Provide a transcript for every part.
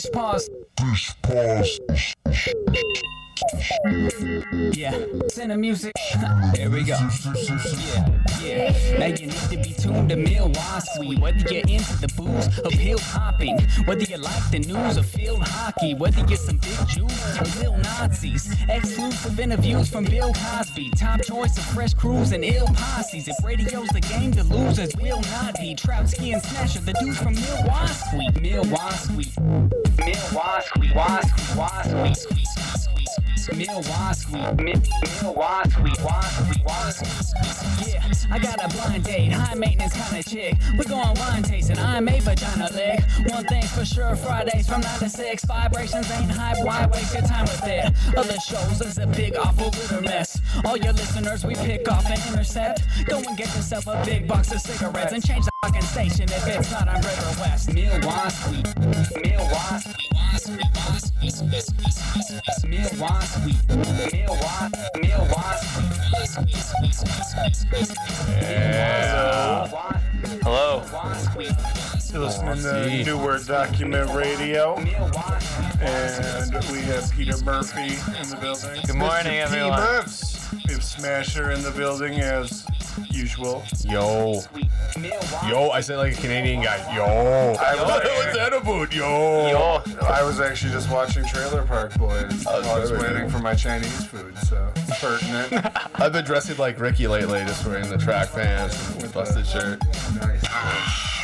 pause. Yeah, send the music. Here we go. Yeah. Now you need to be tuned to Milwaukee. Whether you're into the booze or pill popping, whether you like the news or field hockey, whether you're some big Jews or little Nazis, exclusive interviews from Bill Cosby, top choice of fresh crews and ill posses. If radio's the game, the losers will not be. Troutski and Snatcher, the dudes from Milwaukee. Milwaukee. Yeah, I got a blind date, high maintenance kind of chick. We're going wine tasting, I'm a vagina lick. One thing for sure, Fridays from 9 to 6. Vibrations ain't hype, why waste your time with it? Other shows is a big awful litter mess. All your listeners we pick off and intercept. Go and get yourself a big box of cigarettes and change the fucking station if it's not on River West. Milwaukee. Hello. You're listening to New Word Document Radio, and we have Peter Murphy in the building. Good morning, everyone. We have Smasher in the building as usual. Yo, I said like a Canadian guy. Yo, what's that about? Yo. I was actually just watching Trailer Park Boys. I was waiting for my Chinese food, so it's pertinent. I've been dressing like Ricky lately, just wearing the track pants and busted shirt. Nice.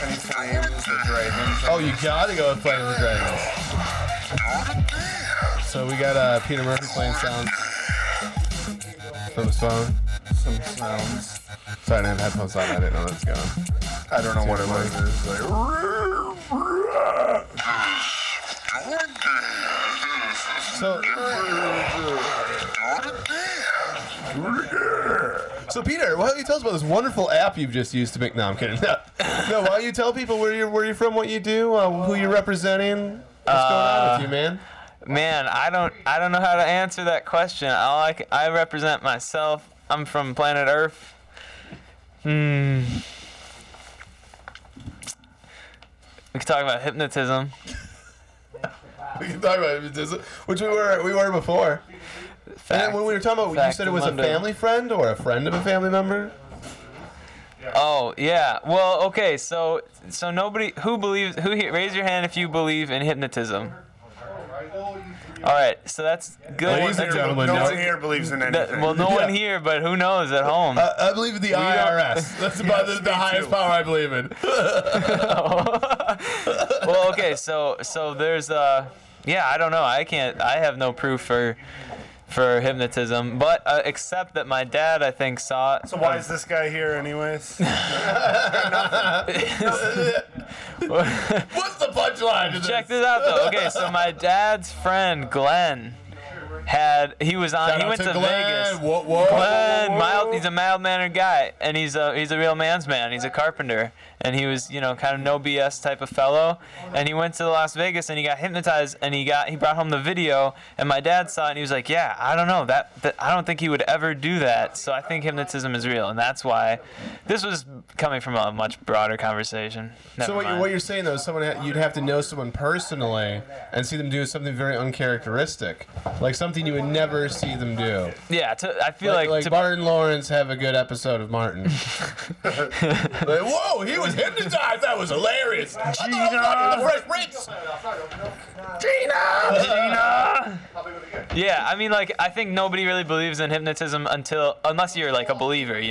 Any flames or dragons? Oh, you gotta go with Playing the Dragons. So we got Peter Murphy playing sounds from his phone. Some sounds. Sorry, I didn't have headphones on. I didn't know that was going. I don't know what it was. It's So Peter, why don't you tell us about this wonderful app you've just used to make? No, I'm kidding. No, why don't you tell people where you're from, what you do, who you're representing? What's going on with you, man? Man, I don't know how to answer that question. I represent myself. I'm from planet Earth. We can talk about hypnotism. We can talk about hypnotism, which we were before. And when we were talking about, you said it was a family friend or a friend of a family member? Oh, yeah. Well, okay, so nobody raise your hand if you believe in hypnotism. All right, so that's good. Ladies and gentlemen, no one here believes in anything. Well, no one here, but who knows at home? I believe in the IRS. That's about the highest power I believe in. Well, okay, so there's yeah, I don't know. I have no proof for hypnotism, but except that my dad, I think, saw it. So why is this guy here anyways? What's the punchline to this? Check this out though. Okay, so my dad's friend Glenn he went to Vegas. Glenn, he's a mild-mannered guy, and he's a real man's man. He's a carpenter, and he was, kind of no BS type of fellow. And he went to Las Vegas, and he got hypnotized, and he brought home the video, and my dad saw it, and he was like, yeah, I don't know, that I don't think he would ever do that. So I think hypnotism is real, and that's why this was coming from a much broader conversation. So what you're saying though is you'd have to know someone personally and see them do something very uncharacteristic, like something you would never see them do. Yeah, I feel like Martin Lawrence have a good episode of Martin. Whoa, he was hypnotized. That was hilarious. Gina, Fresh Prince. Gina. Yeah, I mean, I think nobody really believes in hypnotism unless you're like a believer,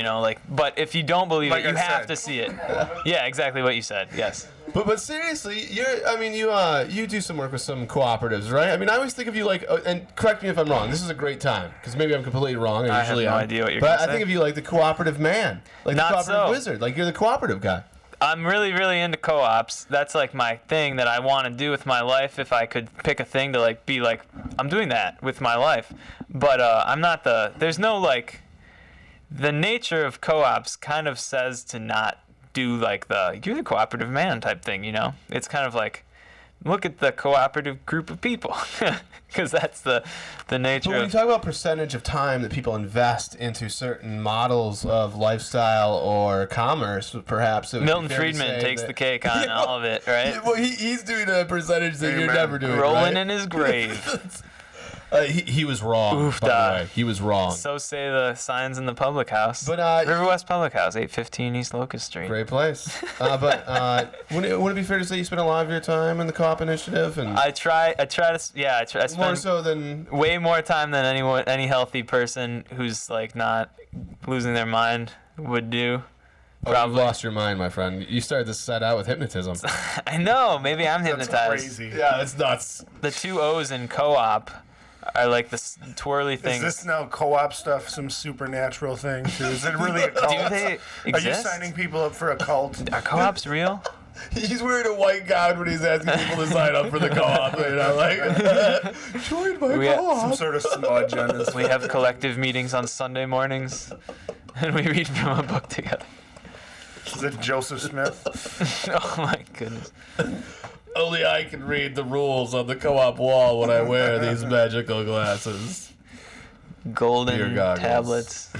But if you don't believe it, you have to see it. Yeah, exactly what you said. Yes. But seriously, you do some work with some cooperatives, right? I mean, I always think of you and correct me if I'm wrong. This is a great time because maybe I'm completely wrong. I have no idea what you're going to say. But I think of you like the cooperative man, like the cooperative wizard, like you're the cooperative guy. I'm really, really into co-ops. That's like my thing that I want to do with my life. If I could pick a thing to be I'm doing that with my life. But I'm not there's no the nature of co-ops kind of says to not do you're the cooperative man type thing, It's kind of look at the cooperative group of people, because that's the nature. But when you talk about percentage of time that people invest into certain models of lifestyle or commerce, perhaps it would Milton be fair to Friedman say takes that, the cake on all of it, right? Well, he's doing a percentage that you're never doing. Rolling right? in his grave. He was wrong. Oof, by the way. He was wrong. So say the signs in the public house. But River West Public House, 815 East Locust Street. Great place. But wouldn't it be fair to say you spend a lot of your time in the co-op initiative? And I spend more so than way more time than any healthy person who's like not losing their mind would do. Oh, you've lost your mind, my friend. You started this set out with hypnotism. I know. Maybe I'm hypnotized. That's crazy. Yeah, it's nuts. The 2 O's in co-op are like the twirly things. Is this now co-op stuff some supernatural thing too? Is it really a cult? Do they exist? Are you signing people up for a cult? Are co-ops real? He's wearing a white gown when he's asking people to sign up for the co-op. You know, like, join my co-op. Some sort of smudge on his. We have collective meetings on Sunday mornings, and we read from a book together. Is it Joseph Smith? Oh my goodness. Only I can read the rules on the co-op wall when I wear these magical glasses. Golden tablets.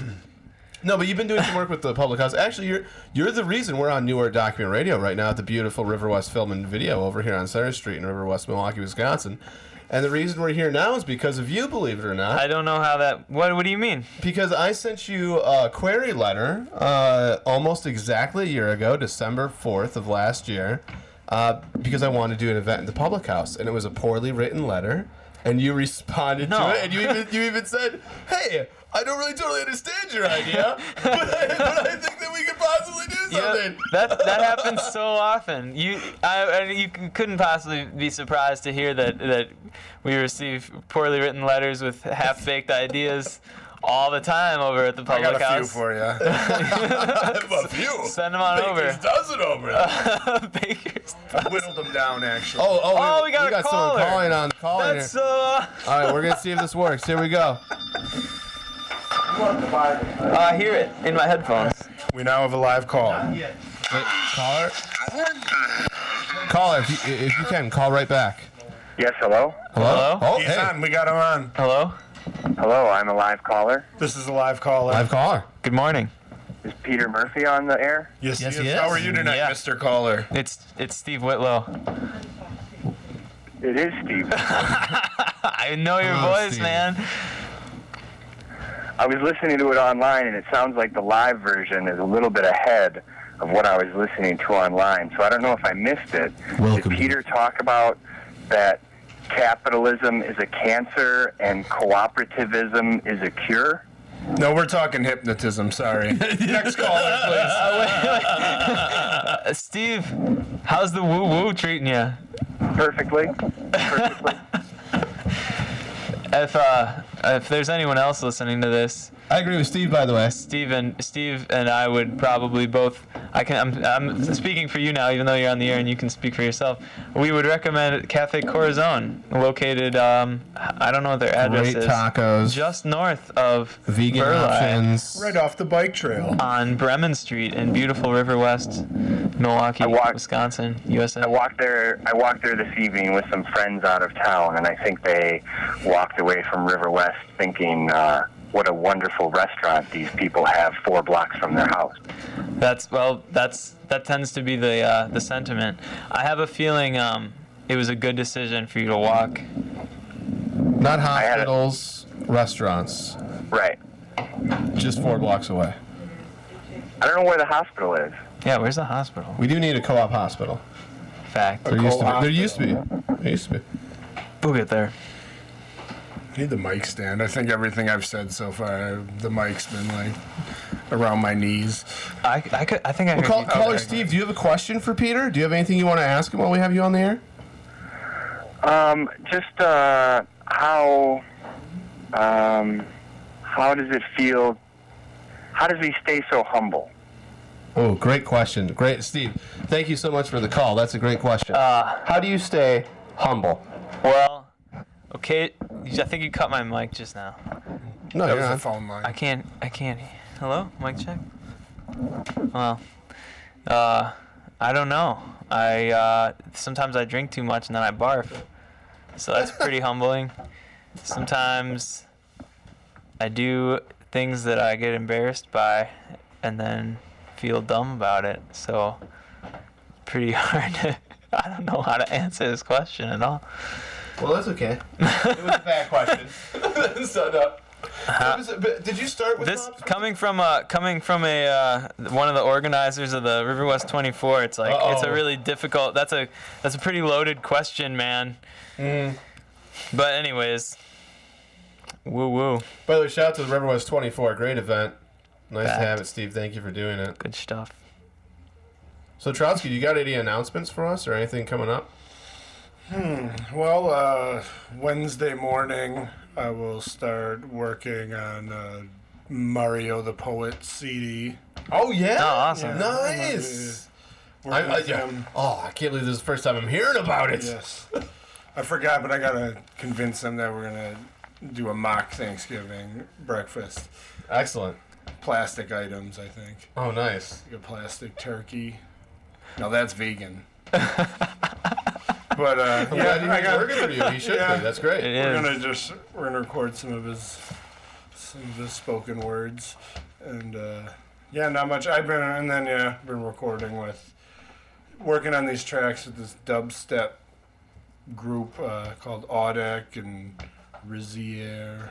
No, but you've been doing some work with the public house. Actually, you're the reason we're on Newark Document Radio right now at the beautiful River West Film and Video over here on Center Street in River West, Milwaukee, Wisconsin. And the reason we're here now is because of you, believe it or not. I don't know how that... What do you mean? Because I sent you a query letter almost exactly a year ago, December 4th of last year, because I wanted to do an event in the public house. And it was a poorly written letter. And you responded to it. And you even said, hey, I don't really totally understand your idea, but I think that we could possibly do something. Yeah, that happens so often. You couldn't possibly be surprised to hear that we receive poorly written letters with half-baked ideas all the time over at the public house. I got a few for you. A few? Send them on over. Baker's dozen over there. Baker's I whittled them down, actually. We got someone calling on the call That's here. All right, we're going to see if this works. Here we go. I hear it in my headphones. We now have a live call. Wait, caller? Caller, if you can, call right back. Yes, hello? Hello? Oh, He's hey. on. We got him on. Hello? Hello, I'm a live caller. This is a live caller. Live caller. Good morning. Is Peter Murphy on the air? Yes, Yes, he he is. is. How are you tonight, Yeah. Mr. Caller? It's Steve Whitlow. It is Steve. I know your Oh, voice, Steve. man. I was listening to it online, and it sounds like the live version is a little bit ahead of what I was listening to online. So I don't know if I missed it. Welcome. Did Peter talk about that capitalism is a cancer and cooperativism is a cure? No, we're talking hypnotism. Sorry. Next caller, please. Steve, how's the woo-woo treating you? Perfectly. Perfectly. If there's anyone else listening to this, I agree with Steve, by the way. Steve and I would probably both. I'm speaking for you now, even though you're on the air and you can speak for yourself. We would recommend Cafe Corazon, located. I don't know what their address Great is. tacos. Just north of Vegan Burleigh, options. Right off the bike trail. on Bremen Street in beautiful River West, Milwaukee, Wisconsin, USA. I walked there this evening with some friends out of town, and I think they walked away from River West thinking, what a wonderful restaurant these people have 4 blocks from their house. That tends to be the sentiment. I have a feeling it was a good decision for you to walk. Not hospitals, restaurants. Right. Just 4 blocks away. I don't know where the hospital is. Yeah, where's the hospital? We do need a co-op hospital. Fact. There used to be. There used to be. We'll get there. I need the mic stand. I think everything I've said so far, the mic's been like around my knees. I think I Well, heard you caller there. Steve, do you have a question for Peter? Do you have anything you want to ask him while we have you on the air? How does it feel? How does he stay so humble? Oh, great question. Great, Steve. Thank you so much for the call. That's a great question. How do you stay humble? Well, okay. I think you cut my mic just now. No, That you're was on. the phone line. I can't. Hello, mic check. Well, I don't know. Sometimes I drink too much and then I barf. So that's pretty humbling. Sometimes I do things that I get embarrassed by and then feel dumb about it. So pretty hard to, I don't know how to answer this question at all. Well, that's okay. It was a bad question. So no. Did you start with this coming from one of the organizers of the River West 24? It's like it's a really difficult. That's a pretty loaded question, man. But anyways, woo woo. By the way, shout out to the River West 24. Great event. Nice to have it, Steve. Thank you for doing it. Good stuff. So Trotsky, you got any announcements for us or anything coming up? Well, Wednesday morning, I will start working on Mario the Poet CD. Oh, yeah? Oh, awesome. Yeah. Nice. I can't believe this is the first time I'm hearing about it. Yes. I forgot, but I got to convince them that we're going to do a mock Thanksgiving breakfast. Excellent. Plastic items, I think. Oh, nice. Like a plastic turkey. No, that's vegan. But I'm glad he's working for you. He should be. That's great. We're gonna record some of his spoken words, and not much. I've been working on these tracks with this dubstep group called Audek and Rizier.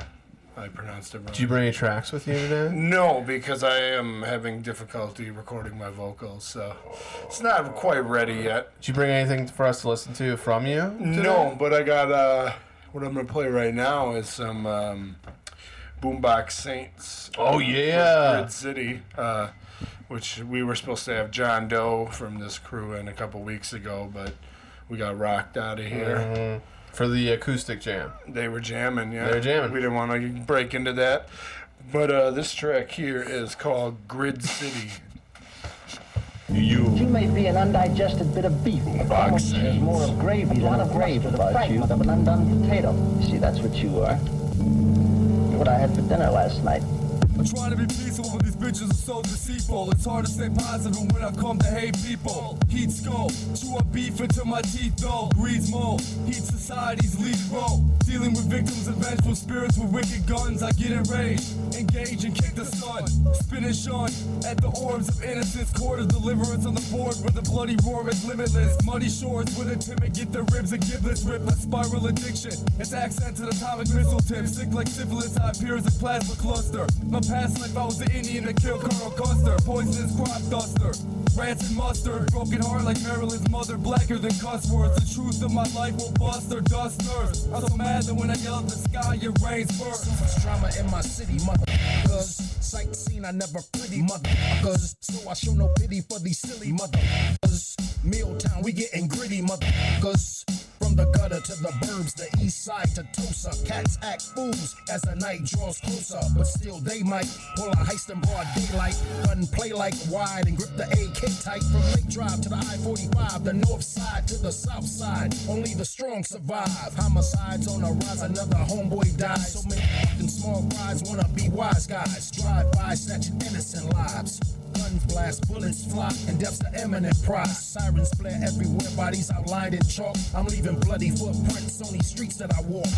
I pronounced it wrong. Did you bring any tracks with you today? No, because I am having difficulty recording my vocals, so it's not quite ready yet. Did you bring anything for us to listen to from you today? No, but I got what I'm going to play right now is some Boombox Saints. Oh, yeah. Grid City, which we were supposed to have John Doe from this crew in a couple weeks ago, but we got rocked out of here. Mm-hmm. For the acoustic jam. They were jamming, yeah. They were jamming. We didn't want to break into that. But this track here is called Grid City. You may be an undigested bit of beef. Box There's more of gravy than a gravy about you. Of an undone potato. See, that's what you are. What I had for dinner last night. I'm trying to be peaceful, but these bitches are so deceitful. It's hard to stay positive when I come to hate people. Heat skull, chew up beef into my teeth though. Grease mold, heat society's lead role. Dealing with victims and vengeful spirits with wicked guns. I get enraged, engage and kick the sun. Spin and shun at the orbs of innocence. Court of deliverance on the board where the bloody roar is limitless. Muddy shores with a timid get the ribs and giblets ripped like spiral addiction. It's accent to the atomic missile tip. Sick like syphilis, I appear as a plasma cluster. My past life I was the Indian that killed Colonel Custer. Poisonous crop duster. Rats and mustard. Broken heart like Marilyn's mother. Blacker than cuss words. The truth of my life will bust her dusters. I'm so mad that when I yell at the sky it rains first. So much drama in my city, motherfuckers. Sight seen I never pretty, motherfuckers. So I show no pity for these silly motherfuckers. Milltown, we getting gritty, motherfuckers. From the gutter to the burbs, the east side to Tosa. Cats act fools as the night draws closer. But still they might pull a heist in broad daylight. Gun play like wide and grip the AK tight. From Lake Drive to the I-45, the north side to the south side. Only the strong survive. Homicides on the rise, another homeboy dies. So many fucking small fries wanna be wise guys. Drive by snatching innocent lives. Guns blast, bullets fly, and death's the eminent prize. Sirens flare everywhere, bodies outlined in chalk. I'm leaving bloody footprints on these streets that I walk.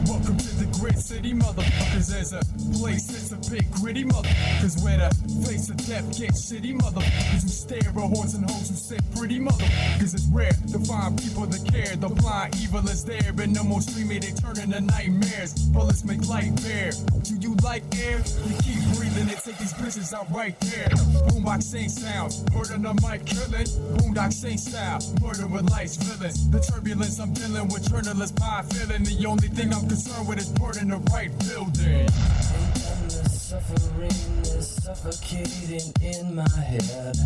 Welcome to the Grid City, motherfuckers. There's a place that's a bit gritty, motherfuckers. Where the face of death gets shitty, motherfuckers. Who stare at horns and hoes who sit pretty, motherfuckers. It's rare to find people that care. The blind evil is there, but no more streaming, they turn into nightmares. Bullets make light bare. Do you like air? You keep breathing and take these bitches out right there. Boombox Saint sounds, murder the mic killing. Boombox Saint style, murder with lights villains. The turbulence I'm dealing with, journalist pie feeling. The only thing I'm concerned with is burning the right building. And the suffering is suffocating in my head.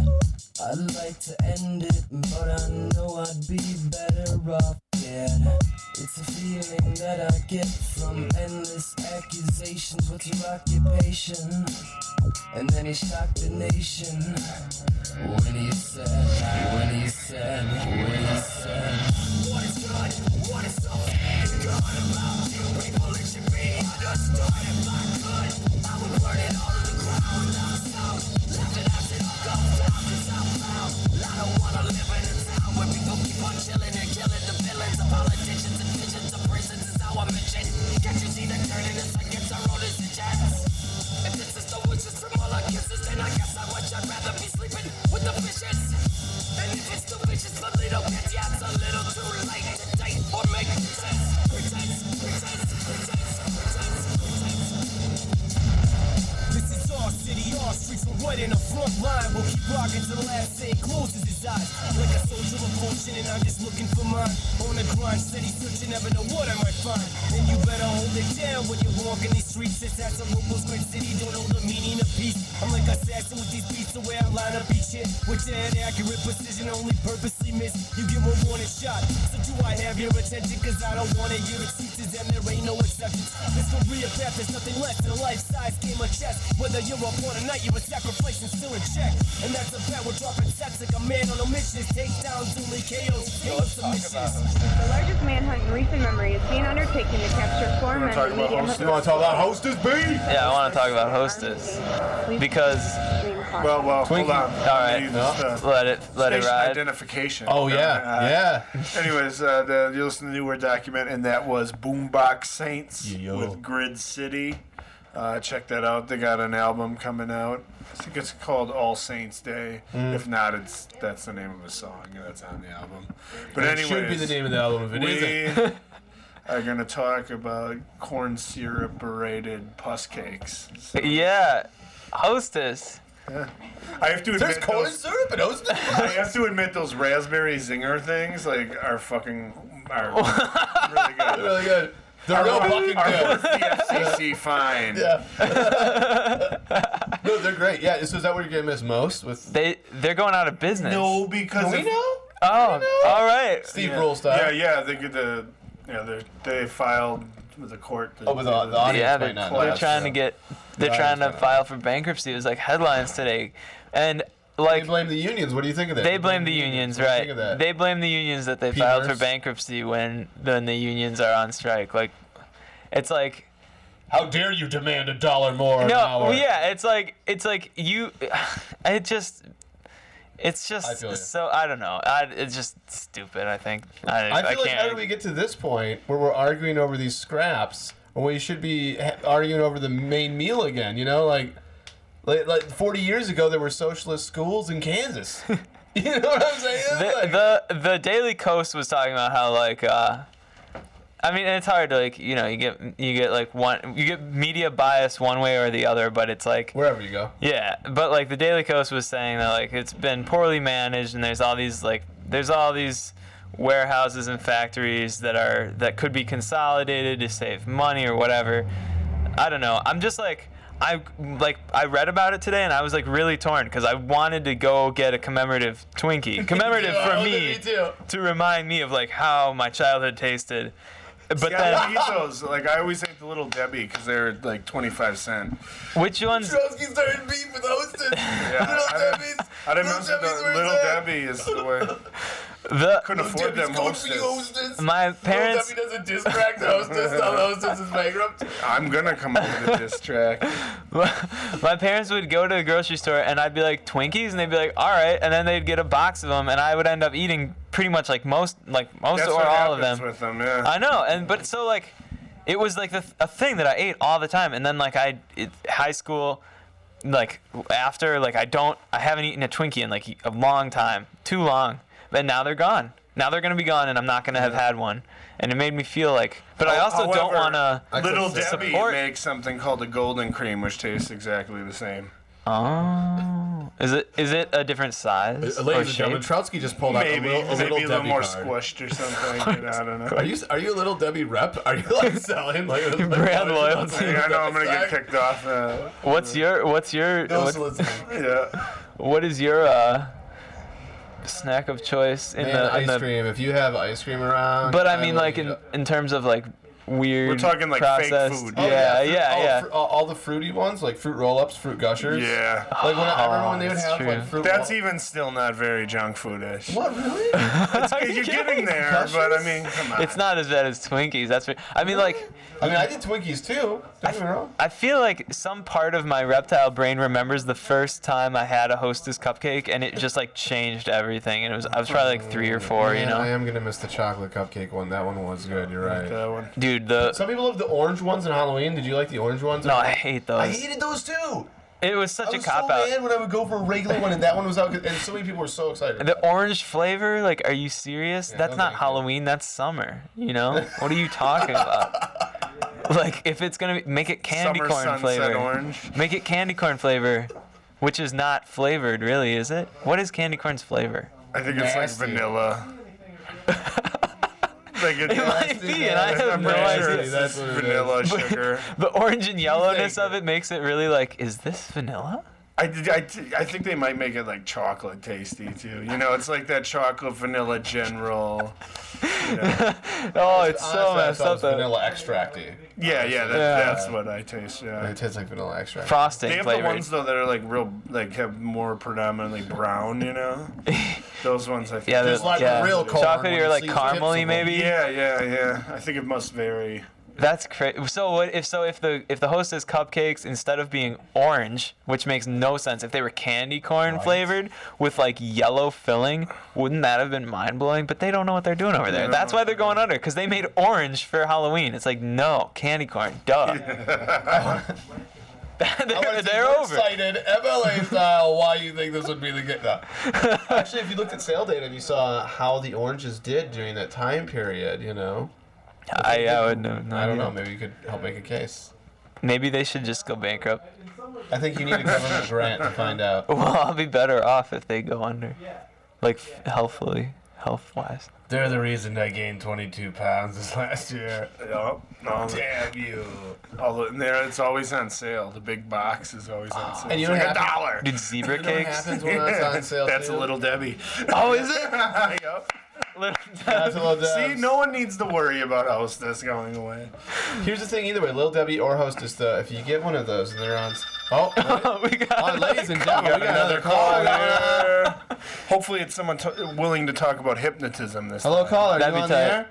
I'd like to end it, but I know I'd be better off dead. It's a feeling that I get from endless accusations. What's your occupation? And then he shocked the nation when he said, what is good, what is so fucking good about you people? It should be understood. If not good, I would burn it all to the ground. Without sound, left it as it all goes down to southbound. where people keep on chilling and killing the villains. The politicians and visions of prisons is how I mention. Can't you see the turning us against our own decisions? If this is the wishes from all our kisses, then I guess I'd rather be sleeping with the fishes. And if it's too vicious for little kids, yeah, it's a little too late to date or make pretense. This is our city, our streets, we're right in the front line. We'll keep rocking till the last day closes his eyes. Like a soldier of fortune, and I'm just looking for mine. On the grind, steady searching, never know what I might find. And you better hold it down when you're walking these streets. It's as a local's great city, don't know the meaning of peace. I'm like assassin with these beats, the way I line up each hit. With dead accurate precision, only purposely miss. You get one warning shot, so do I have your attention? Cause I don't wanna hear excuses, and there ain't no exceptions. This career path, there's nothing less than a life-size game of chess. Whether you're up on a night, you're a sacrifice and still in check. And that's a bet, we're dropping sets like a man on a mission. Takedowns, only KOs, submissions. The largest manhunt in recent memory is being undertaken to capture 4 men in media. You want to talk about Hostess, B? Yeah, I want to talk about Hostess because. Well, hold on. All right, let it ride. Identification. Oh yeah. Anyways, you listen to the New Word document, and that was Boombox Saints with Grid City. Check that out. They got an album coming out. I think it's called All Saints Day. If not, that's the name of a song that's on the album. But it anyways, should be the name of the album if it isn't. Are gonna talk about corn syrup berated puss cakes. So, yeah, Hostess. Yeah. I have to admit, there's corn syrup and Hostess. I have to admit, those raspberry zinger things are really good. Really good. They're real fucking good. The FCC fine. Yeah. No, they're great. Yeah. So is that what you're gonna miss most? With they're going out of business. No, because we know. Oh, all right. Steve Rule style. Yeah. They get they filed with the court. With the audience. Yeah, they're trying to get. They're trying to file for bankruptcy. It was like headlines today, and. Like, they blame the unions. What do you think of that? They blame the unions, right? They blame the unions that they filed for bankruptcy when the unions are on strike. Like, it's like, how dare you demand $1 more an hour? Well, yeah, it's like you, it's just so I don't know. It's just stupid. I think. I feel like how do we get to this point where we're arguing over these scraps when we should be arguing over the main meal again? You know, like 40 years ago, there were socialist schools in Kansas. You know what I'm saying? The Daily Coast was talking about how I mean, it's hard to you get like you get media bias one way or the other, but it's like wherever you go. Yeah, but like the Daily Coast was saying that like it's been poorly managed, and there's all these warehouses and factories that could be consolidated to save money or whatever. I don't know. I'm just like. I read about it today and I was like really torn because I wanted to go get a commemorative Twinkie, for me to remind me of like how my childhood tasted. But then I eat those. Like I always ate the Little Debbie because they're like 25 cents. Which ones? Trotsky started beef with Hostess. I didn't mention the Little Debbie is the way. Couldn't afford them Hostess. My parents. Little Debbie does a diss track to Hostess. Now Hostess is bankrupt. I'm gonna come up with a diss track. My parents would go to the grocery store and I'd be like Twinkies and they'd be like all right, and then they'd get a box of them and I would end up eating pretty much like most or all of them. With them, yeah. I know, but so like it was like a thing that I ate all the time, and then like high school. Like after I haven't eaten a Twinkie in like a long time, too long. But now they're gone. Now they're gonna be gone, and I'm not gonna have had one. And it made me feel like. But I also don't wanna. Little Debbie makes something called a golden cream, which tastes exactly the same. Oh, is it a different size? Ladies and gentlemen, Trotsky just pulled out a little more card. Squished or something. I don't know. Are you a Little Debbie rep? Are you like selling like brand loyalty? I know I'm gonna get kicked off. What's your? Yeah. What is your snack of choice in ice cream? If you have ice cream around. But I mean, like in terms of like weird. We're talking like processed. fake food. Yeah. All the fruity ones, like fruit roll-ups, fruit gushers. Yeah. Like I remember when they would have like fruit. That's even still not very junk foodish. What really? You're getting there, but I mean, come on. It's not as bad as Twinkies. That's what, I mean, like. I did Twinkies too. Don't get me wrong. I feel like some part of my reptile brain remembers the first time I had a Hostess cupcake, and it just like changed everything. And I was probably like 3 or 4, you know. I am gonna miss the chocolate cupcake one. That one was good. You're right. That one. Dude, some people love the orange ones in Halloween. Did you like the orange ones? No, I hate those. I hated those too. It was such a cop-out. I was so mad when I would go for a regular one and that one was out, and so many people were so excited. The orange flavor, like, are you serious? That's not Halloween, that's summer, you know? What are you talking about? Like, if it's gonna make it candy Summer corn sunset flavor. orange. Make it candy corn flavor, which is not flavored, really, is it? What is candy corn's flavor? I think it's like vanilla. It might be, and I have no idea. That's vanilla sugar. The orange and yellowness of it makes it really like, is this vanilla? I think they might make it like chocolate tasty too. You know, it's like that chocolate vanilla general. You know. Oh, it's so messed up. Vanilla extracty. Yeah, that's what I taste. Yeah, it tastes like vanilla extract. Frosting They have flavored. the ones though that are like real, like have more predominantly brown. You know, those ones I think. Yeah, just like real corn. Chocolatey or like caramely maybe. Yeah. I think it must vary. That's crazy. So what if the Hostess cupcakes, instead of being orange, which makes no sense, if they were candy corn flavored with like yellow filling, wouldn't that have been mind blowing? But they don't know what they're doing over there. That's why they're going under, because they made orange for Halloween. It's like, no, candy corn, duh. They're over. Excited, MLA style. Why you think this would be the good? No. Actually, if you looked at sale data and you saw how the oranges did during that time period, you know. I would know. I don't know. Maybe you could help make a case. Maybe they should just go bankrupt. I think you need a government grant to find out. Well, I'll be better off if they go under, like health-wise. They're the reason I gained 22 pounds this last year. Yep. Damn you. It's always on sale. The big box is always on sale. And you it's know like $1. Dude, zebra You know what cakes. happens when it's on sale? That's too? a Little Debbie. Oh, is it? Yep. That's a Little Debbie. See, no one needs to worry about Hostess going away. Here's the thing, either way, Little Debbie or Hostess, though, if you get one of those and they're on... ladies and gentlemen, we got another caller here. Hopefully it's someone willing to talk about hypnotism this Hello, time. caller. That'd Are you be on the tight. air?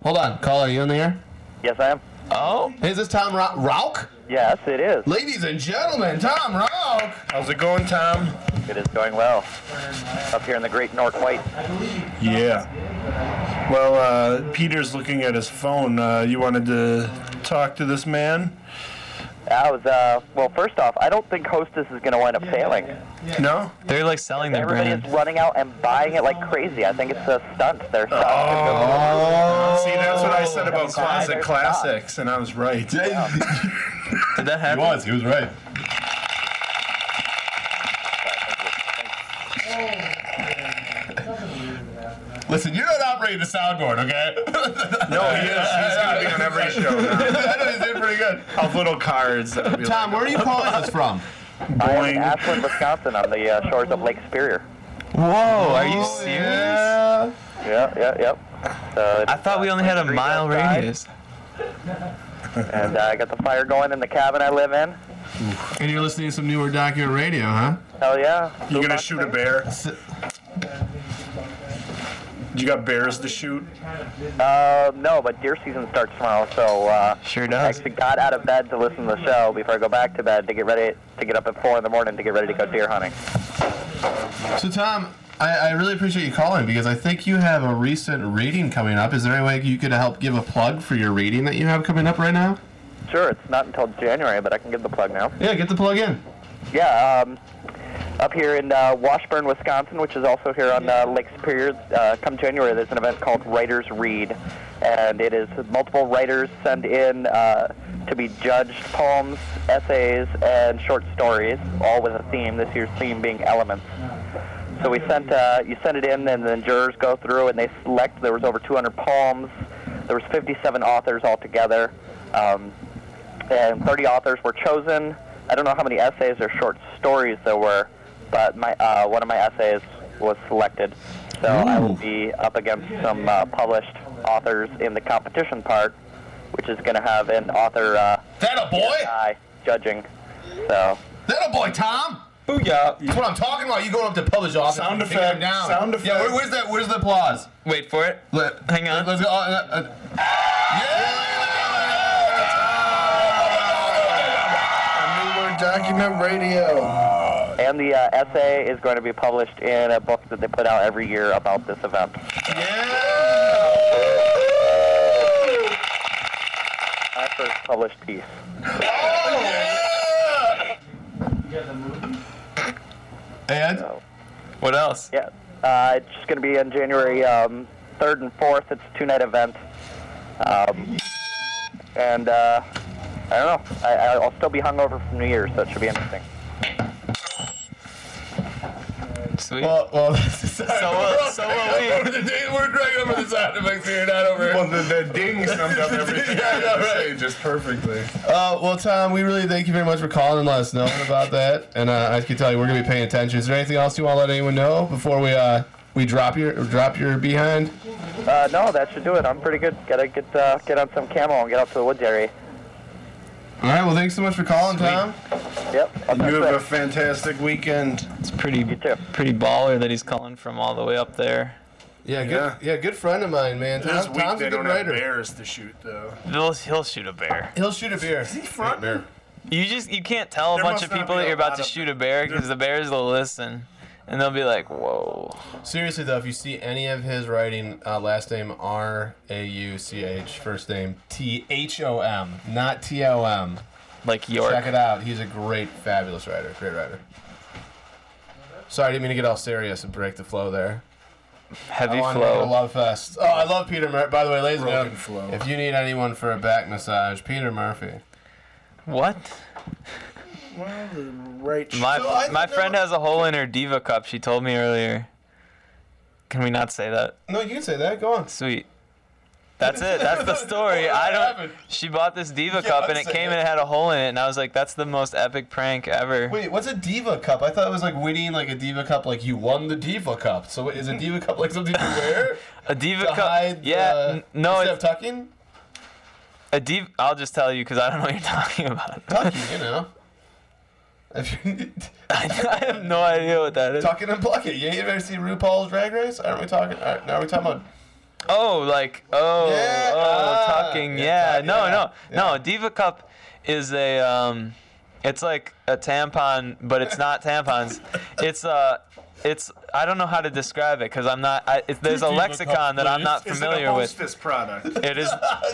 Hold on. Caller, are you on the air? Yes, I am. Oh. Hey, is this Tom Rauch? Yes, it is. Ladies and gentlemen, Tom Rauch. How's it going, Tom? It is going well. Up here in the Great North White. Yeah. Well, Peter's looking at his phone. You wanted to talk to this man? Well, first off, I don't think Hostess is going to wind up failing. No? They're like selling their Everybody brand. is running out and buying it like crazy. I think it's a stunt. They're See, that's what I said about Closet Classics, and I was right. Did that happen? He was right. Listen, you're not operating the soundboard, okay? No, he is. He's going to be on every show now. I know, he's doing pretty good. Of little cards. Tom, where are you calling us from? I'm in Ashland, Wisconsin, on the shores of Lake Superior. Whoa, are you serious? Yep. So I thought we only had a mile radius. And I got the fire going in the cabin I live in. And you're listening to some newer document radio, huh? Hell yeah. You going to shoot a bear? You got bears to shoot? No, but deer season starts tomorrow, so sure I does. actually got out of bed to listen to the show before I go back to bed to get ready to get up at 4 in the morning to get ready to go deer hunting. So, Tom, I really appreciate you calling because I think you have a recent reading coming up. Is there any way you could help give a plug for your reading that you have coming up right now? Sure, it's not until January, but I can give the plug now. Yeah, get the plug in. Yeah, up here in Washburn, Wisconsin, which is also here on Lake Superior, come January, there's an event called Writers Read, and it is multiple writers send in to be judged poems, essays, and short stories, all with a theme, this year's theme being elements. So we sent, you send it in, and then jurors go through, and they select, there was over 200 poems, there was 57 authors altogether, and 30 authors were chosen. I don't know how many essays or short stories there were, but my one of my essays was selected. So I will be up against some published authors in the competition part. which is going to have an author That boy judging. So. That boy, Tom. Booyah. That's what I'm talking about. You going up to publish office. Sound and effect. down. Sound effect. Yeah, where's that? Where's the applause? Wait for it. Hang on. Let's go. Document Radio. And the essay is going to be published in a book that they put out every year about this event. My first published piece. And? What else? Yeah. It's just going to be on January 3rd and 4th. It's a 2-night event. And I don't know. I'll still be hungover from New Year's, so it should be interesting. Sweet. Well, so will we. We're cranking over the sound effects here, not over. Well, the ding summed up everything. Yeah, right. Just perfectly. Well, Tom, we really thank you very much for calling and let us know about that. And I can tell you, we're gonna be paying attention. Is there anything else you want to let anyone know before we drop your behind? No, that should do it. I'm pretty good. Gotta get on some camo and get out to the woods area. All right. Well, thanks so much for calling, Tom. Yep. You have a fantastic weekend. It's pretty baller that he's calling from all the way up there. Yeah, good friend of mine, man. This week Tom's they a good don't writer. have bears to shoot, though. He'll shoot a bear. He'll shoot a bear. Is he front? Bear. You can't tell a There bunch must of not people be that a you're about lot to of- shoot a bear because the bears will listen. And they'll be like, whoa. Seriously, though, if you see any of his writing, last name R-A-U-C-H, first name T-H-O-M, not T-O-M. Like York. Check it out. He's a great, fabulous writer. Great writer. Sorry, I didn't mean to get all serious and break the flow there. Heavy I flow. flow. Love fest. Oh, I love Peter Murphy. By the way, ladies and Broken gentlemen, flow. if you need anyone for a back massage, Peter Murphy. What? Well, the right. My friend has a hole in her Diva cup. She told me earlier. Can we not say that? No, you can say that. Go on. Sweet. That's it. That's the story. She bought this Diva cup and it came and it had a hole in it, and I was like, "That's the most epic prank ever." Wait, what's a Diva cup? I thought it was like winning like a Diva cup, like you won the Diva cup. So is a Diva cup like something you wear? A Diva to cup. Hide, yeah. No. Instead of tucking. A Diva. I'll just tell you because I don't know what you're talking about. Tucking, you know. I have no idea what that is. Tucking and plucking. Yeah, you ever see RuPaul's Drag Race? Aren't we talking? All right, now we're talking about. Tucking. Yeah. No. Diva cup is a it's like a tampon, but it's not tampons. It's I don't know how to describe it because I'm not. There's a lexicon that I'm not familiar with. This product. It is.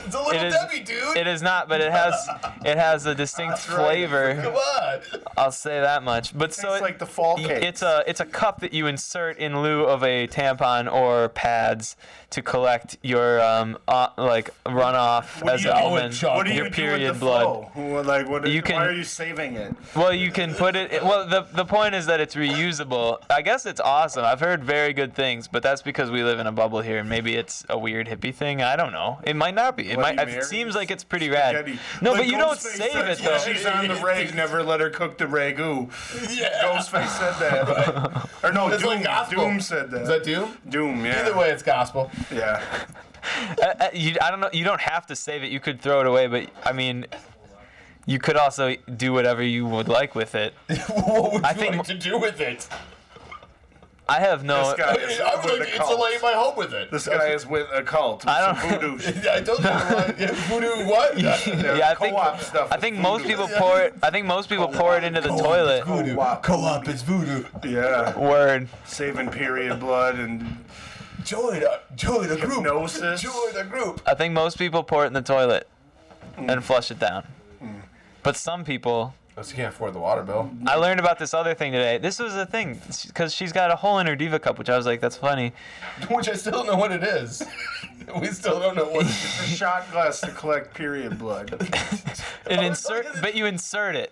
It's a little Debbie, dude. It is not, but it has a distinct flavor. Come on. I'll say that much. But so It's like the fall cake. it's a cup that you insert in lieu of a tampon or pads to collect your like runoff as a woman, What do you your do period with the blood. flow? Like, You can- why are you saving it? Well, you can put it. Well, the point is that it's reusable. I guess it's awesome. I've heard very good things, but that's because we live in a bubble here, and maybe it's a weird hippie thing. I don't know. It might not be. It Bloody might. It Marys? seems like it's pretty rad. Spaghetti. No, Like but you don't Ghostface save said, it though. Yeah, she's on the rag. Never let her cook the ragu. Yeah. Ghostface said that. Or no, It's Doom. like gospel. Doom said that. Is that Doom? Doom, yeah. Either way, it's gospel. Yeah. I don't know. You don't have to save it. You could throw it away, but I mean, you could also do whatever you would like with it. What would I you think like to do with it? I have no. This guy is I would with like a to cult. insulate my home with it. This guy is with a cult. With I don't- some voodoo shit. I told you. Voodoo what? Yeah, I think. Co-op stuff I with think most voodoo. people pour it. I think most people pour it into the toilet. Voodoo. Co-op is voodoo. Yeah. Word. Saving period blood and Join a group. Hypnosis. Join a group. I think most people pour it in the toilet and flush it down. But some people. Unless you can't afford the water bill. I learned about this other thing today. This was a thing because she's got a hole in her Diva cup, which I was like, that's funny. Which I still don't know what it is. We still don't know what it is. a shot glass to collect period blood. But you insert it.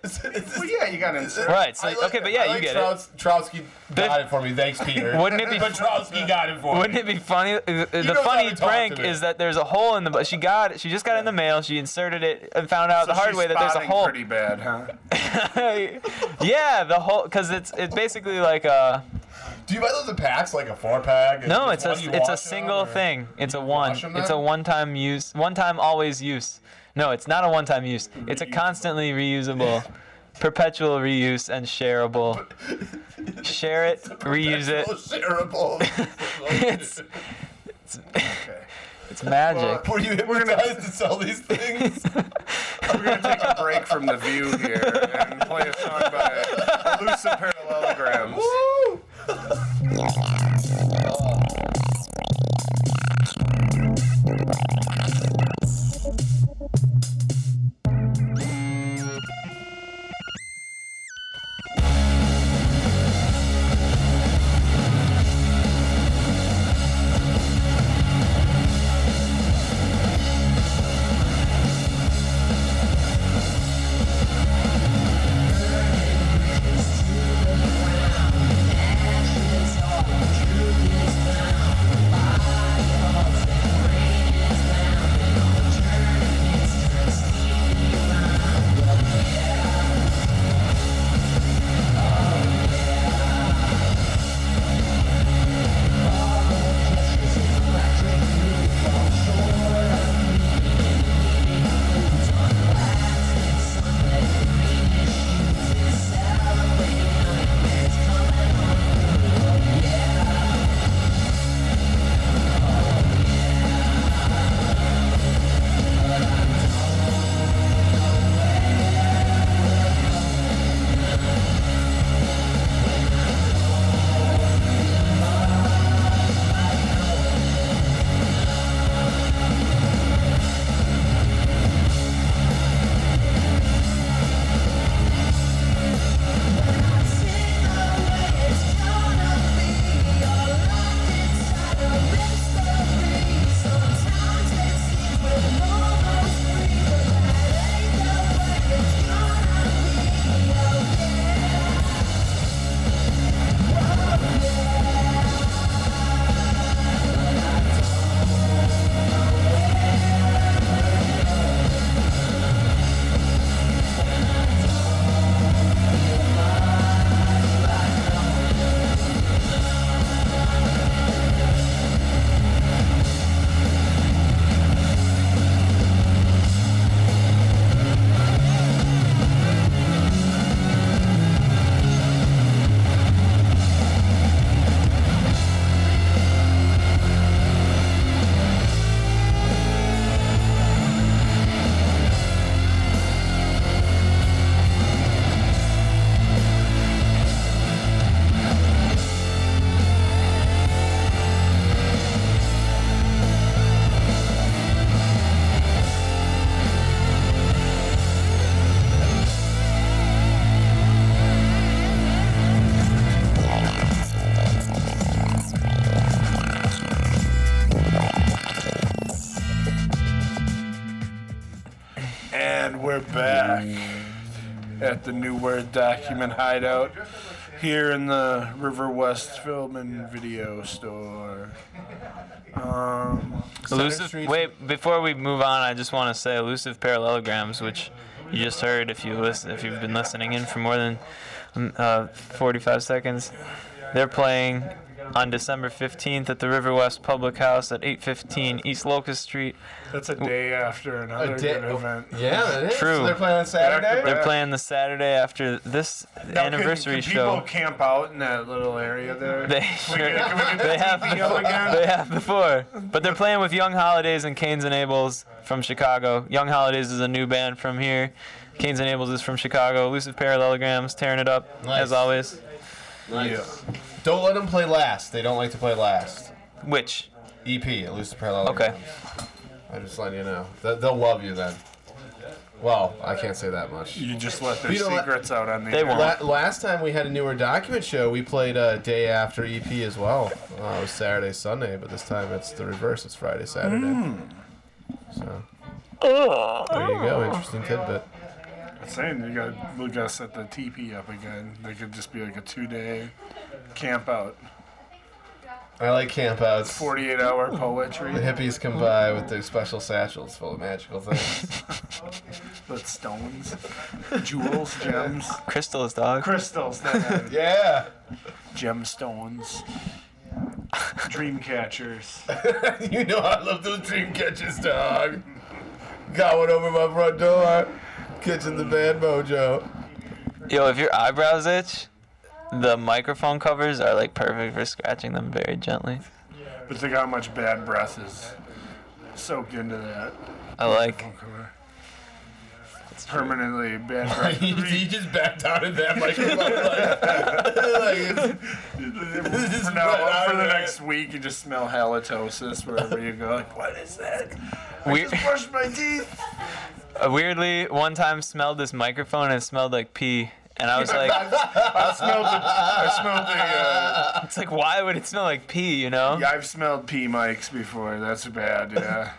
Well, yeah, you gotta insert. Right. So okay, but yeah, you get it. Trotsky got it for me. Thanks, Peter. Wouldn't it be? But Trotsky got it for me. Wouldn't it be funny? The knows how funny to talk prank to me. is that there's a hole in the. She got it. She just got it in the mail. She inserted it and found out the hard she's way that there's a spotting hole. Pretty bad, huh? Yeah, the hole, because it's basically like a. Do you buy those in packs, like a 4-pack? No, it's a single thing. It's a one-time use, one-time always use. No, it's not a one-time use. It's a constantly reusable, perpetual reuse and shareable. Share it, reuse it. Shareable. It's magic. Were you hypnotized to sell these things? We're going to take a break from The View here and play a song by Elusive Parallelograms. Woo! We're back at the New Word Document Hideout here in the River West Film and Video Store. Wait, before we move on, I just want to say Elusive Parallelograms, which you just heard if you've been listening in for more than 45 seconds. They're playing on December 15th at the River West Public House at 815 East Locust Street. That's a day after another good event. Yeah, it is. True. So they're playing on Saturday? They're playing the Saturday after this anniversary can show. People camp out in that little area there? They have before. But they're playing with Young Holidays and Canes and Abels from Chicago. Young Holidays is a new band from here. Canes and Abels is from Chicago. Elusive Parallelograms tearing it up, as always. Nice. Yeah. Don't let them play last. They don't like to play last. Which? EP, Elusive Parallelograms. Okay. I'm just letting you know. They'll love you then. Well, I can't say that much. You just let their secrets out on the They won't. Last time we had a Newer Document show, we played a day after EP as well. It was Saturday, Sunday, but this time it's the reverse. It's Friday, Saturday. So there you go. Interesting tidbit. I'm saying we gotta set the TP up again. They could just be like a 2-day camp out. I like campouts. 48-hour poetry. The hippies come by with their special satchels full of magical things. With stones, jewels, gems. Crystals, dog. Crystals. Yeah. gemstones, dream catchers. You know I love those dream catchers, dog. Got one over my front door, catching the bad mojo. Yo, if your eyebrows itch, the microphone covers are like perfect for scratching them very gently. But think how much bad breath is soaked into that. I like. It's permanently bad breath. He just backed out of that microphone. For the next week, you just smell halitosis wherever you go. Like, what is that? I just brushed my teeth. Weirdly, one time smelled this microphone and it smelled like pee. And I was like, I smelled the it's like, why would it smell like pee, you know? Yeah, I've smelled pee mics before. That's bad, yeah.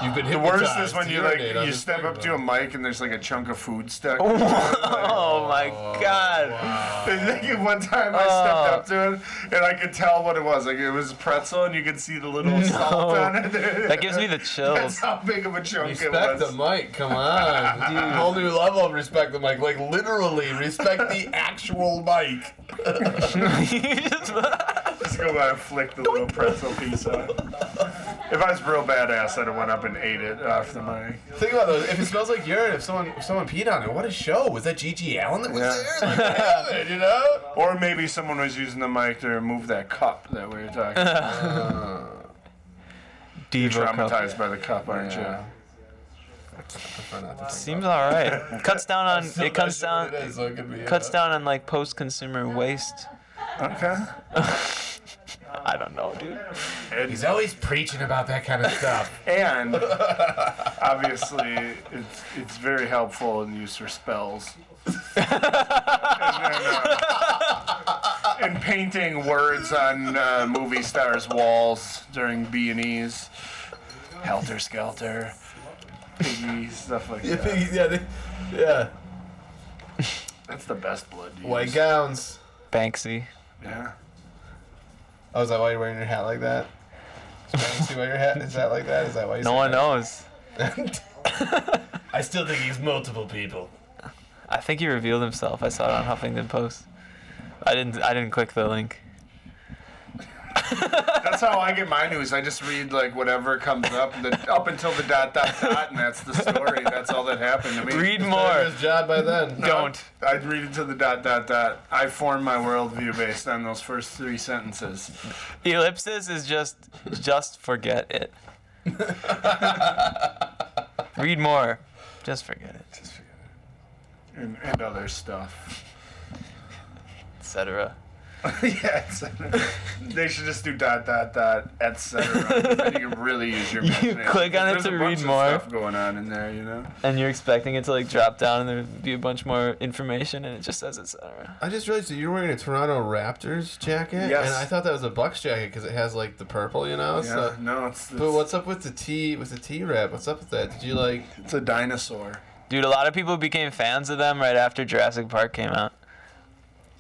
You've been the worst is when you step up to a mic and there's like a chunk of food stuck. Oh my god! Wow. One time I stepped up to it and I could tell what it was. Like it was pretzel and you could see the little salt on it. That gives me the chills. That's how big of a chunk respect it was. The mic, come on. Dude. Whole new level of respect the mic. Like literally respect the actual mic. Just go by and flick the little pretzel piece on. If I was real badass, I'd have went up and ate it off the mic. Think about those. If it smells like urine, if someone peed on it, what a show! Was that G.G. Allen that was there? Like, damn it, you know? Or maybe someone was using the mic to remove that cup that we were talking about. You're traumatized by the cup, aren't you? Seems all right. Cuts down on it. Cuts down. Cuts down on like post-consumer waste. Okay. I don't know, dude. He's always preaching about that kind of stuff. And obviously, it's very helpful in use for spells. And painting words on movie stars' walls during B&Es. Helter Skelter. Piggy, stuff like that. Piggy, yeah. That's the best blood to use. White gowns. Banksy. Yeah. Oh, is that why you're wearing your hat like that? Is Banksy wear your hat? Is that like that? Is that why you No one knows. I still think he's multiple people. I think he revealed himself. I saw it on Huffington Post. I didn't click the link. That's how I get my news. I just read like whatever comes up, up until the ... and that's the story. That's all that happened to me. Read more. His job by then. Don't. I'd read it to the ... I formed my worldview based on those first 3 sentences. Ellipsis is just forget it. Read more. Just forget it. Just forget it. And other stuff. Etc. Yeah, they should just do ... etc. Then you can really use your imagination. You click on it to read more. Stuff going on in there, you know. And you're expecting it to like drop down and there'd be a bunch more information, and it just says etc. I just realized that you're wearing a Toronto Raptors jacket, yes. And I thought that was a Bucks jacket because it has like the purple, you know. Yeah, so, no, it's. But what's up with the T wrap? What's up with that? Did you like? It's a dinosaur. Dude, a lot of people became fans of them right after Jurassic Park came out.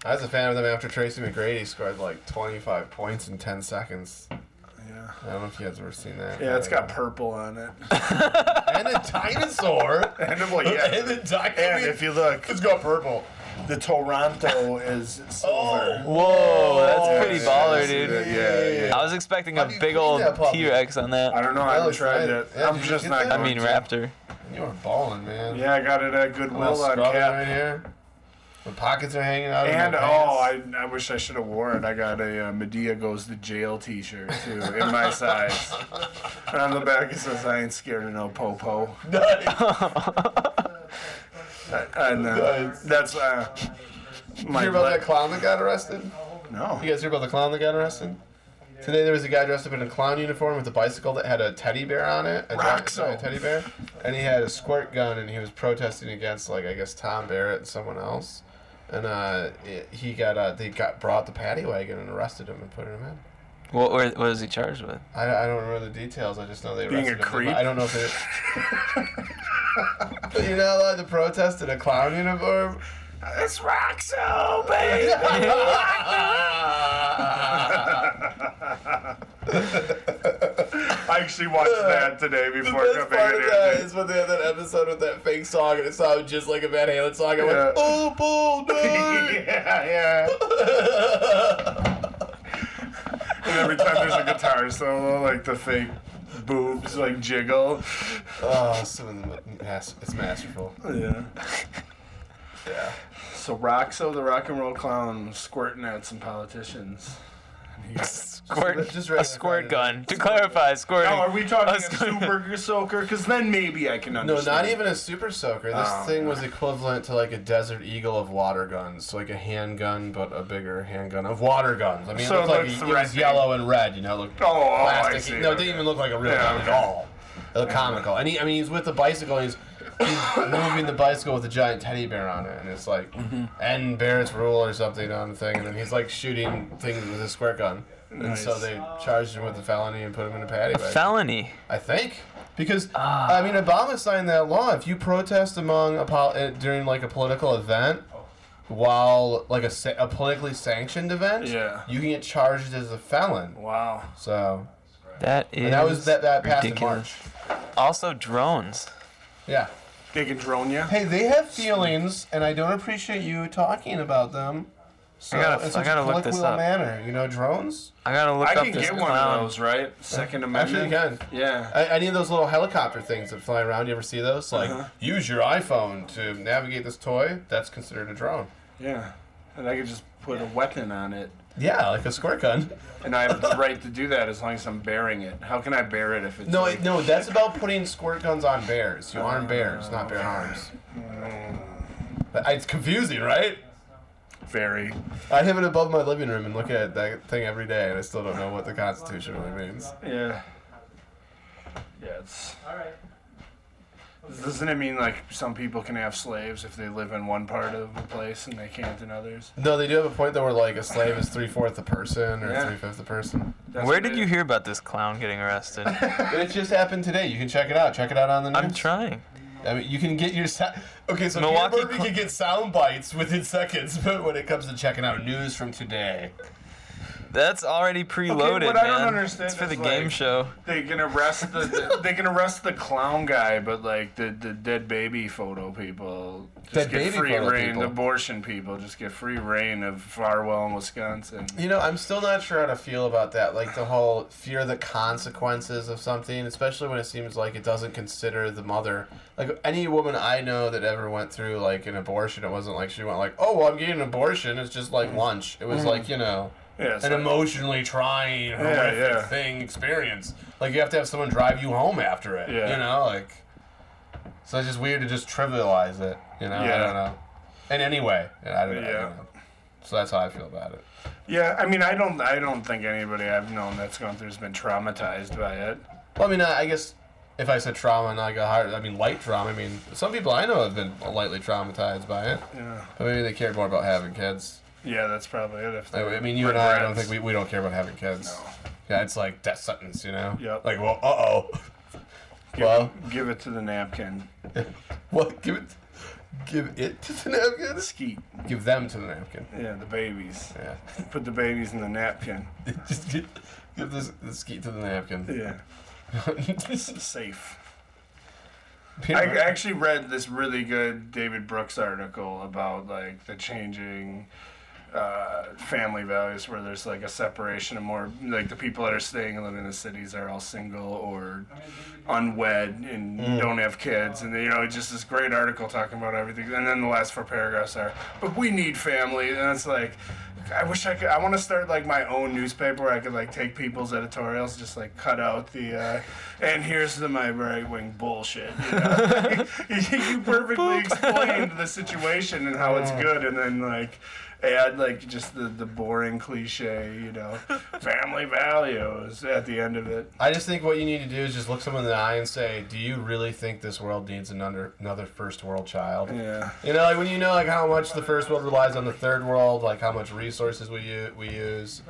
I was a fan of them after Tracy McGrady scored like 25 points in 10 seconds. Yeah. I don't know if you guys have ever seen that. Yeah, it's got purple on it. And a dinosaur. And a dinosaur. And if you look, it's got purple. The Toronto is silver. Whoa, that's pretty baller, dude. Yeah. I was expecting a big old T-Rex on that. I don't know. I haven't tried it. Yeah, I'm just not I mean, Raptor. You were balling, man. Yeah, I got it at Goodwill on Cap. Right here. The pockets are hanging out. And I wish I should have worn it. I got a Medea Goes to Jail T-shirt too, in my size. And on the back it says, "I ain't scared of no popo." And that's my. You hear about that clown that got arrested? No. You guys hear about the clown that got arrested? Today there was a guy dressed up in a clown uniform with a bicycle that had a teddy bear on it. A teddy bear. And he had a squirt gun and he was protesting against, like, I guess Tom Barrett and someone else. And they brought the paddy wagon and arrested him and put him in. What was he charged with? I don't remember the details. I just know they being arrested a creep. him. I don't know if they. You're not allowed to protest in a clown uniform. It's Roxo, baby. I I actually watched that today before the best coming part in of that here. is when they had that episode with that fake song and it sounded just like a Van Halen song. I went, oh, bull, yeah. And every time there's a guitar solo, like the fake boobs like jiggle. Oh, it's masterful. Yeah. Yeah. So Roxo, the rock and roll clown, squirting at some politicians. A squirt gun. To clarify, squirting. Now, are we talking a super soaker? Because then maybe I can understand. No, not even a super soaker. This thing was equivalent to like a Desert Eagle of water guns. So like a handgun, but a bigger handgun of water guns. I mean, So it looked like it was yellow and red, you know, it looked I plastic. see. No, it didn't even look like a real gun at all. It looked comical. And he's with the bicycle, he's moving the bicycle with a giant teddy bear on it, and it's like end Barrett's rule or something on the thing, and then he's like shooting things with a squirt gun. And so they charged him with a felony and put him in a paddy bag. Felony? I think. Because, I mean, Obama signed that law. If you protest during like a political event, while like a politically sanctioned event, you can get charged as a felon. Wow. So that is that passed in ridiculous. March. Also drones. Yeah. They can drone you. Hey, they have feelings, and I don't appreciate you talking about them. So in such a look this colloquial up. manner, you know, drones. I gotta look up I can this get one of those, right? Second Amendment. Actually, you can. Yeah. Any of those little helicopter things that fly around. You ever see those? Like, use your iPhone to navigate this toy. That's considered a drone. Yeah. And I could just put a weapon on it. Yeah, like a squirt gun. And I have the right to do that as long as I'm bearing it. How can I bear it if it's No, that's about putting squirt guns on bears. You arm bears, not bear arms. But it's confusing, right? Very. I have it above my living room and look at that thing every day, and I still don't know what the Constitution really means. Yeah. Yeah, it's... Alright. Doesn't it mean, like, some people can have slaves if they live in one part of a place and they can't in others? No, they do have a point, though, where, like, a slave is 3/4 a person or 3/5 a person. Where did you hear about this clown getting arrested? It just happened today. You can check it out. Check it out on the news. I'm trying. I mean, you can get your... Okay, so Milwaukee Peter Murphy can get sound bites within seconds, but when it comes to checking out news from today... That's already preloaded, what man. I don't understand it's for the is, game like, show. They can arrest the clown guy, but like the dead baby photo people just get free reign. The abortion people just get free reign of Farwell in Wisconsin. You know, I'm still not sure how to feel about that. Like the whole fear the consequences of something, especially when it seems like it doesn't consider the mother. Like any woman I know that ever went through like an abortion, it wasn't like she went like, oh, well, I'm getting an abortion. It's just like lunch. It was like, you know. Yeah, an emotionally trying, horrific thing experience. Like you have to have someone drive you home after it. Yeah. You know, like so it's just weird to just trivialize it. You know, I don't know. And anyway, I don't know. You know. So that's how I feel about it. Yeah, I mean, I don't think anybody I've known that's gone through has been traumatized by it. Well, I mean, I guess if I said trauma and I got hard, I mean light trauma. I mean, some people I know have been lightly traumatized by it. Yeah. But maybe they cared more about having kids. Yeah, that's probably it. I mean, you and I don't think we don't care about having kids. No. Yeah, it's like death sentence, you know? Yep. Like, well, Give it to the napkin. What? Give it to the napkin? Skeet. Give them to the napkin. Yeah, the babies. Yeah. Put the babies in the napkin. Just give the skeet to the napkin. Yeah. Safe. I actually read this really good David Brooks article about like the changing family values, where there's like a separation of more like the people that are staying and living in the cities are all single or unwed and don't have kids, and you know, just this great article talking about everything. And then the last 4 paragraphs are, but we need family, and it's like, I wish I could. I want to start like my own newspaper where I could like take people's editorials, just like cut out the and here's my right wing bullshit. You know? You perfectly explained the situation and how it's good, and then like add like just the boring cliche, you know, family values at the end of it. I just think what you need to do is just look someone in the eye and say, do you really think this world needs another first world child? Yeah. You know, like when you know like how much the first world relies on the third world, like how much resources we use.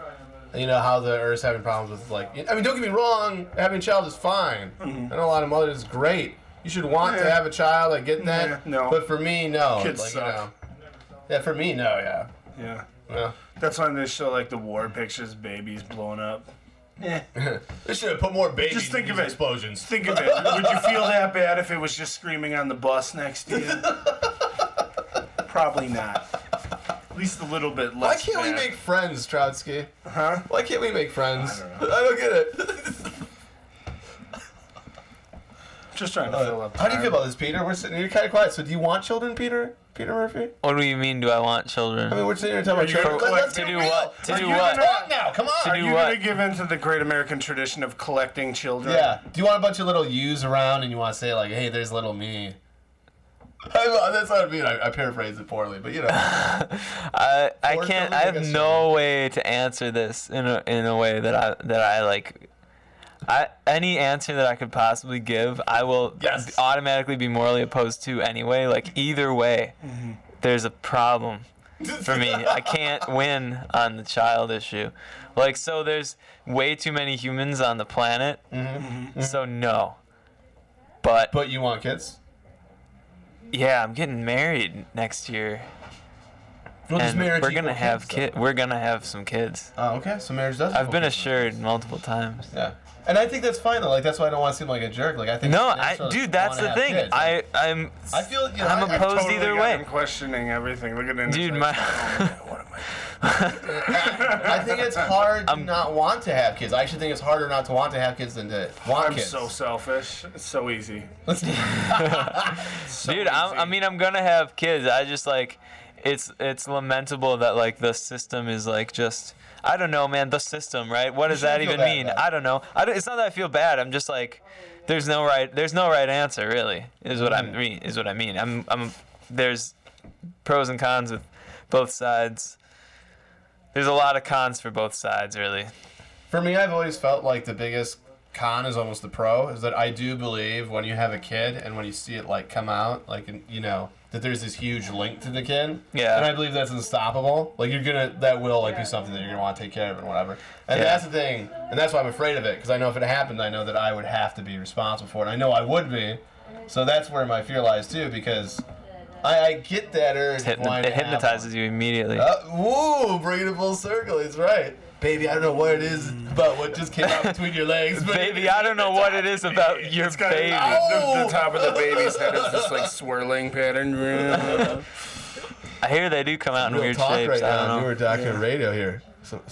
You know, how the Earth's having problems with like, I mean, don't get me wrong, having a child is fine. I know a lot of mothers, it's great. You should want to have a child, I get that. Yeah, no. But for me, no. Kids like, suck. You know, yeah, for me, no, yeah. Yeah. Yeah. That's when they show like the war pictures, babies blowing up. They should have put more babies Just think in of these it. explosions. Think of it. Would you feel that bad if it was just screaming on the bus next to you? Probably not. At least a little bit less. Why can't we make friends, Trotsky? Huh? Why can't we make friends? I don't get it. Just trying to fill up. How do you feel about this, Peter? We're sitting here kind of quiet. So do you want children, Peter? Peter Murphy? What do you mean? Do I want children? I mean, we're sitting here talking about children. Let's to get do real. what? To Are do you what? gonna talk now? Come on. To Are do you what? going to give in to the great American tradition of collecting children? Yeah. Do you want a bunch of little yous around and you want to say like, hey, there's little me? That's what I mean. I paraphrase it poorly, but you know. I can't. I have no way to answer this in a way that I like. Any answer that I could possibly give, I will automatically be morally opposed to anyway. Like either way, there's a problem for me. I can't win on the child issue. Like so, there's way too many humans on the planet. So no. But you want kids? Yeah, I'm getting married next year. Well, and we're gonna have We're gonna have some kids. Oh, okay. So marriage does. I've been assured multiple times. Yeah. And I think that's fine though. Like that's why I don't want to seem like a jerk. Like I think. Dude, that's the thing. Kids. I feel. You know, I'm opposed totally either way. I'm questioning everything. Look at it. Dude, what am I? I think it's hard to not want to have kids. I actually think it's harder not to want to have kids than to want kids. I'm so selfish. It's so easy. Dude, I'm gonna have kids. I just like, it's lamentable that like the system is like just. I don't know, man. The system, right? What does that even mean? I don't know. It's not that I feel bad. I'm just like, there's no right answer, really. Is what I mean. There's pros and cons with both sides. There's a lot of cons for both sides, really. For me, I've always felt like the biggest con is almost the pro. Is that I do believe when you have a kid and when you see it like come out, like you know. That there's this huge link to the kid. Yeah. And I believe that's unstoppable. Like that will like be something that you're gonna want to take care of and whatever. And that's the thing, and that's why I'm afraid of it, because I know if it happened, I know that I would have to be responsible for it. And I know I would be. So that's where my fear lies too, because I get that urge. It hypnotizes you immediately. Woo, bringing it full circle. It's right. Baby, I don't know what it is about what just came out between your legs. But baby, I don't know what it is about your baby. The top of the baby's head is just like swirling pattern. I hear they do come out in weird shapes. Right I don't know. We were talking radio here. So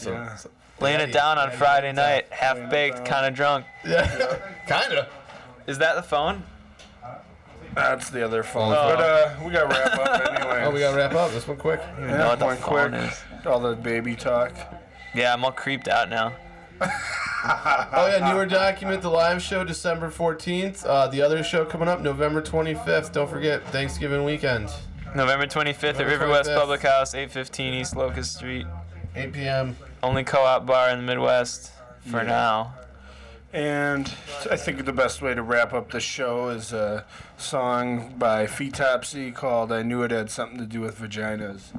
laying it down on Friday night, half baked, kind of drunk. Yeah, kind of. Is that the phone? That's the other phone. But we got to wrap up anyway. Oh, we got to wrap up. This one quick. Yeah, what the phone is. All the baby talk. Yeah, I'm all creeped out now. Oh yeah, newer document, the live show December 14th. The other show coming up November 25th. Don't forget Thanksgiving weekend. November 25th at River West Public House, 815 East Locust Street. 8 p.m. Only co-op bar in the Midwest for now. And I think the best way to wrap up the show is a song by Fetopsy called "I Knew It Had Something to Do with Vaginas."